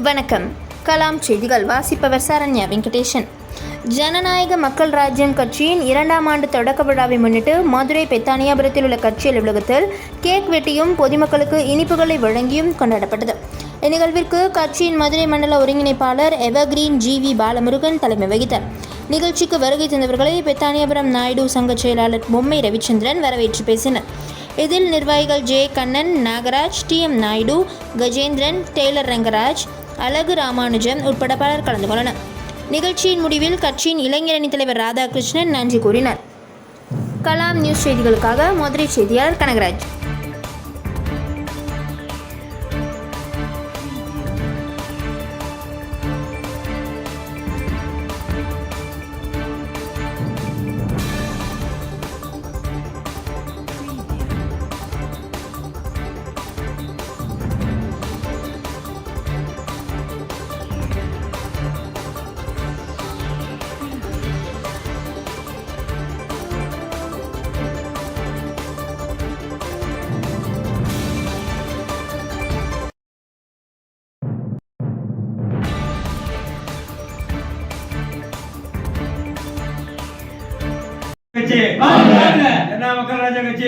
வணக்கம். கலாம் செய்திகள் வாசிப்பவர் சரண்யா வெங்கடேசன். ஜனநாயக மக்கள் ராஜ்யம் கட்சியின் 2ஆம் ஆண்டு தொடக்க விழாவை முன்னிட்டு மதுரை பெத்தானியாபுரத்தில் உள்ள கட்சி அலுவலகத்தில் கேக் வெட்டியும் பொதுமக்களுக்கு இனிப்புகளை வழங்கியும் கொண்டாடப்பட்டது. இந்நிகழ்விற்கு கட்சியின் மதுரை மண்டல ஒருங்கிணைப்பாளர் எவர்கிரீன் ஜி.வி. பாலமுருகன் தலைமை வகித்தார். நிகழ்ச்சிக்கு வருகை தந்தவர்களை பெத்தானியாபுரம் நாயுடு சங்க செயலாளர் பொம்மை ரவிச்சந்திரன் வரவேற்று பேசினர். இதில் நிர்வாகிகள் J. Kannan, Nagaraj, TM. Naidu, Gajendran, tailor Rangaraj, Alagu Ramanujam உட்பட பலர் கலந்து கொண்டனர். நிகழ்ச்சியின் முடிவில் கட்சியின் இளைஞரணி தலைவர் ராதாகிருஷ்ணன் நன்றி கூறினார். கலாம் நியூஸ் செய்திகளுக்காக மதுரை செய்தியாளர் கனகராஜ். மக்கள் ராஜா கட்சி